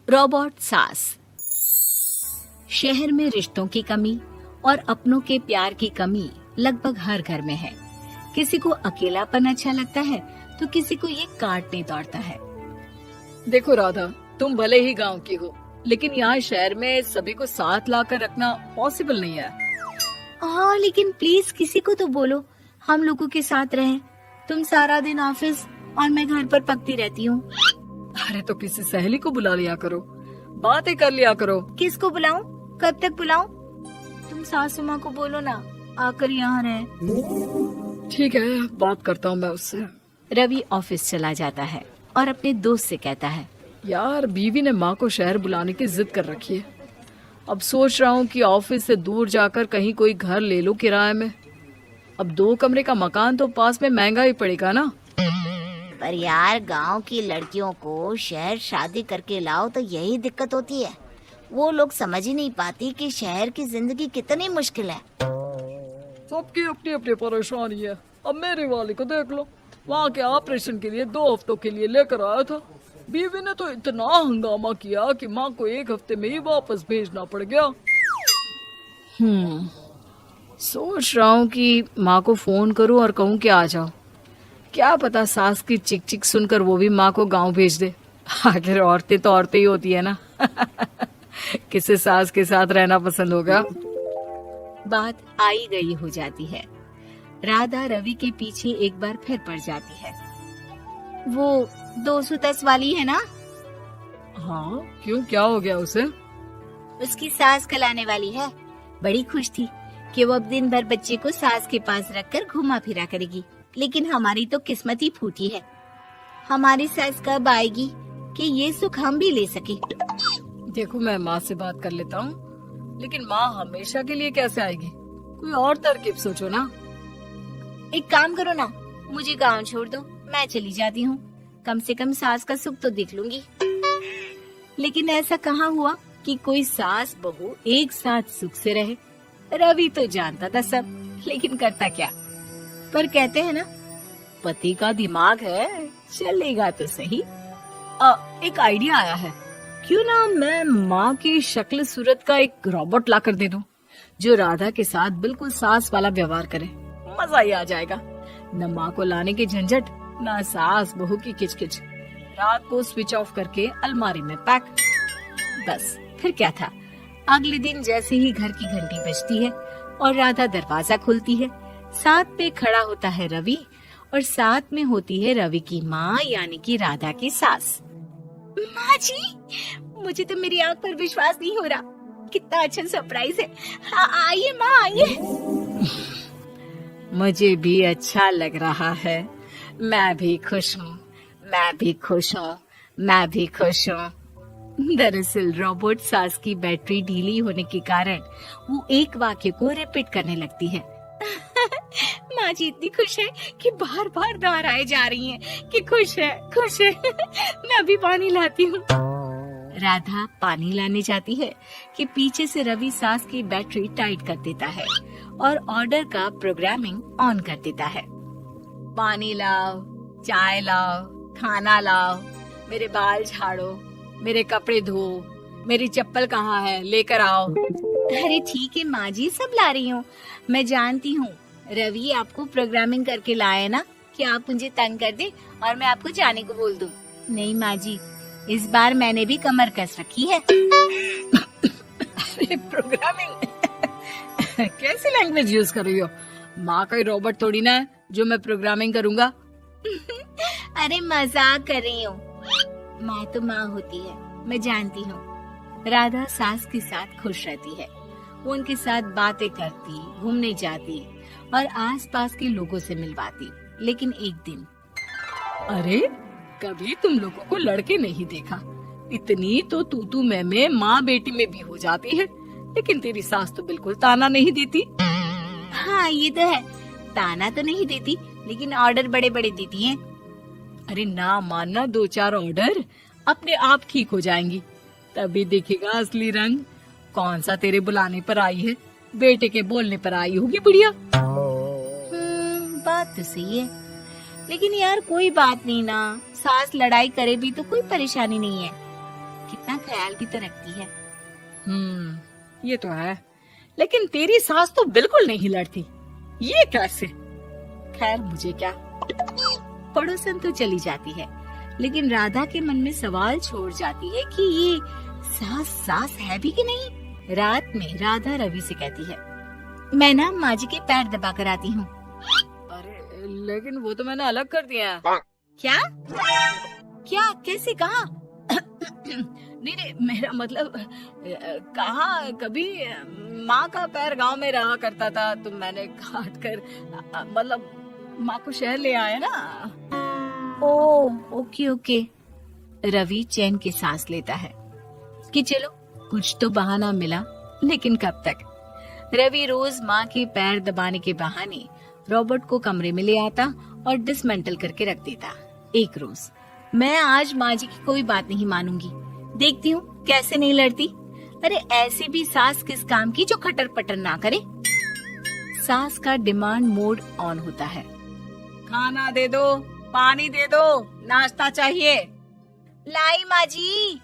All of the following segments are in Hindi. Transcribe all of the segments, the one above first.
रोबोट सास। शहर में रिश्तों की कमी और अपनों के प्यार की कमी लगभग हर घर में है। किसी को अकेलापन अच्छा लगता है तो किसी को ये काटने दौड़ता है। देखो राधा, तुम भले ही गांव की हो, लेकिन यहाँ शहर में सभी को साथ लाकर रखना पॉसिबल नहीं है। हाँ, लेकिन प्लीज किसी को तो बोलो हम लोगों के साथ रहें। तुम सारा दिन ऑफिस और मैं घर पर पकती रहती हूँ। अरे तो किसी सहेली को बुला लिया करो, बातें कर लिया करो। किसको बुलाऊं? कब तक बुलाऊं? तुम सासू माँ को बोलो ना आकर यहाँ रहे। ठीक है, बात करता हूँ मैं उससे। रवि ऑफिस चला जाता है और अपने दोस्त से कहता है, यार बीवी ने माँ को शहर बुलाने की जिद कर रखी है। अब सोच रहा हूँ कि ऑफिस से दूर जाकर कहीं कोई घर ले लो किराए में। अब 2 कमरे का मकान तो पास में महंगा ही पड़ेगा ना। पर यार गांव की लड़कियों को शहर शादी करके लाओ तो यही दिक्कत होती है। वो लोग समझ ही नहीं पाती कि शहर की जिंदगी कितनी मुश्किल है। सबकी अपनी अपनी परेशानी है। अब मेरे वाले को देख लो, वहाँ के ऑपरेशन के लिए 2 हफ्तों के लिए लेकर आया था। बीवी ने तो इतना हंगामा किया कि माँ को 1 हफ्ते में ही वापस भेजना पड़ गया। सोच रहा हूँ कि माँ को फोन करूँ और कहूँ कि आ जाओ। क्या पता सास की चिक चिक सुनकर वो भी माँ को गांव भेज दे। आखिर औरतें तो औरतें ही होती है ना। किसे सास के साथ रहना पसंद होगा। बात आई गई हो जाती है। राधा रवि के पीछे एक बार फिर पड़ जाती है। वो 210 वाली है ना? हाँ, क्यों, क्या हो गया उसे? उसकी सास कलाने वाली है। बड़ी खुश थी कि वो अब दिन भर बच्चे को सास के पास रखकर घुमा फिरा करेगी। लेकिन हमारी तो किस्मत ही फूटी है। हमारी सास कब आएगी कि ये सुख हम भी ले सके? देखो, मैं माँ से बात कर लेता हूँ, लेकिन माँ हमेशा के लिए कैसे आएगी? कोई और तरकीब सोचो ना। एक काम करो ना, मुझे गांव छोड़ दो, मैं चली जाती हूँ। कम से कम सास का सुख तो देख लूंगी। लेकिन ऐसा कहाँ हुआ कि कोई सास बहू एक साथ सुख से रहे। रवि तो जानता था सब, लेकिन करता क्या। पर कहते हैं ना, पति का दिमाग है, चलेगा तो सही। एक आइडिया आया है। क्यों ना मैं माँ की शक्ल सूरत का एक रोबोट लाकर दे दूं, जो राधा के साथ बिल्कुल सास वाला व्यवहार करे। मजा ही आ जाएगा। न माँ को लाने की झंझट, न सास बहू की किचकिच। रात को स्विच ऑफ करके अलमारी में पैक। बस फिर क्या था। अगले दिन जैसे ही घर की घंटी बजती है और राधा दरवाजा खोलती है, साथ में खड़ा होता है रवि और साथ में होती है रवि की माँ यानी कि राधा की सास। माँ जी, मुझे तो मेरी आंख पर विश्वास नहीं हो रहा। कितना अच्छा सरप्राइज है। हाँ, आइए माँ, आइए। मुझे भी अच्छा लग रहा है। मैं भी खुश हूँ, मैं भी खुश हूँ, मैं भी खुश हूँ। दरअसल रोबोट सास की बैटरी ढीली होने के कारण वो एक वाक्य को रिपीट करने लगती है। माँ जी इतनी खुश है कि बार बार दोहराए जा रही हैं कि खुश है, खुश है। मैं अभी पानी लाती हूँ। राधा पानी लाने जाती है कि पीछे से रवि सास की बैटरी टाइट कर देता है और ऑर्डर का प्रोग्रामिंग ऑन कर देता है। पानी लाओ, चाय लाओ, खाना लाओ, मेरे बाल झाड़ो, मेरे कपड़े धो, मेरी चप्पल कहाँ है, लेकर आओ। अरे ठीक है माँ जी, सब ला रही हूँ। मैं जानती हूँ रवि आपको प्रोग्रामिंग करके लाए ना कि आप मुझे तंग कर दे और मैं आपको जाने को बोल दूँ। नहीं माँ जी, इस बार मैंने भी कमर कस रखी है। अरे प्रोग्रामिंग कैसी लैंग्वेज यूज कर रही हो? माँ का रोबोट थोड़ी ना है जो मैं प्रोग्रामिंग करूँगा। अरे मजाक कर रही हूँ। माँ तो माँ होती है, मैं जानती हूँ। राधा सास के साथ खुश रहती है। वो उनके साथ बातें करती, घूमने जाती और आसपास के लोगों से मिलवाती। लेकिन एक दिन, अरे कभी तुम लोगों को लड़के नहीं देखा। इतनी तो तू मैं माँ बेटी में भी हो जाती है, लेकिन तेरी सास तो बिल्कुल ताना नहीं देती। हाँ ये तो है, ताना तो नहीं देती लेकिन ऑर्डर बड़े बड़े देती है। अरे ना मानना, 2-4 ऑर्डर अपने आप ठीक हो जाएंगी, तभी दिखेगा असली रंग। कौन सा तेरे बुलाने पर आई है, बेटे के बोलने पर आई होगी बुढ़िया। बात तो सही है, लेकिन यार कोई बात नहीं ना, सास लड़ाई करे भी तो कोई परेशानी नहीं है। कितना ख्याल भी तो रखती है। ये तो है, लेकिन तेरी सास तो बिल्कुल नहीं लड़ती, ये कैसे? खैर मुझे क्या। पड़ोसन तो चली जाती है, लेकिन राधा के मन में सवाल छोड़ जाती है कि ये सास है भी कि नहीं। रात में राधा रवि से कहती है, मैं ना माँ जी के पैर दबा कर आती हूँ। अरे लेकिन वो तो मैंने अलग कर दिया है। क्या क्या कैसे कहा? नहीं, मेरा मतलब कहाँ कभी माँ का पैर गांव में रहा करता था, तो मैंने काट कर मतलब माँ को शहर ले आया ना। Okay okay. रवि चैन की सांस लेता है कि चलो कुछ तो बहाना मिला, लेकिन कब तक। रवि रोज माँ के पैर दबाने के बहाने रॉबर्ट को कमरे में ले आता और डिसमेंटल करके रख देता। एक रोज, मैं आज माँ जी की कोई बात नहीं मानूंगी, देखती हूँ कैसे नहीं लड़ती। अरे ऐसी भी सास किस काम की जो खटर पटर ना करे। सास का डिमांड मोड ऑन होता है। खाना दे दो, पानी दे दो, नाश्ता चाहिए। लाई माँ जी।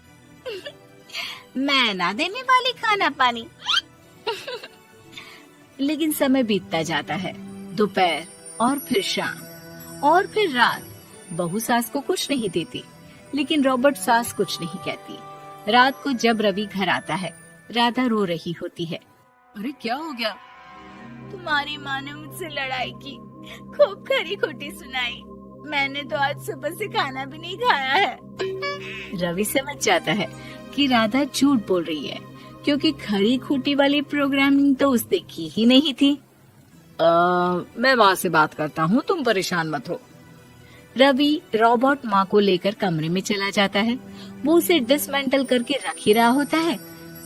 मैं ना देने वाली खाना पानी। लेकिन समय बीतता जाता है, दोपहर और फिर शाम और फिर रात। बहू सास को कुछ नहीं देती, लेकिन रॉबर्ट सास कुछ नहीं कहती। रात को जब रवि घर आता है, राधा रो रही होती है। अरे क्या हो गया? तुम्हारी माँ ने मुझसे लड़ाई की, खूब खरी खोटी सुनाई। मैंने तो आज सुबह से खाना भी नहीं खाया है। रवि समझ जाता है कि राधा झूठ बोल रही है, क्योंकि खरी खोटी वाली प्रोग्रामिंग तो उसने की ही नहीं थी। मैं माँ से बात करता हूँ, तुम परेशान मत हो। रवि रॉबर्ट माँ को लेकर कमरे में चला जाता है। वो उसे डिसमेंटल करके रख ही रहा होता है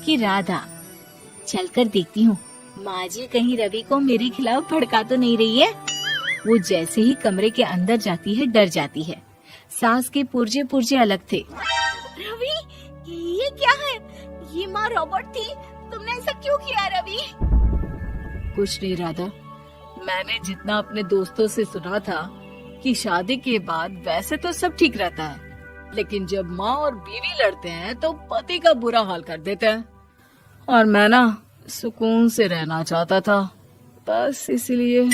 कि राधा, चलकर देखती हूँ माँ जी कहीं रवि को मेरे खिलाफ भड़का तो नहीं रही है। वो जैसे ही कमरे के अंदर जाती है, डर जाती है। सास के पुर्जे पुर्जे अलग थे। रवि, ये क्या है? ये माँ रॉबर्ट थी, तुमने ऐसा क्यों किया रवि? कुछ नहीं राधा, मैंने जितना अपने दोस्तों से सुना था कि शादी के बाद वैसे तो सब ठीक रहता है, लेकिन जब माँ और बीवी लड़ते हैं तो पति का बुरा हाल कर देते हैं। और मैं ना सुकून से रहना चाहता था, बस इसलिए।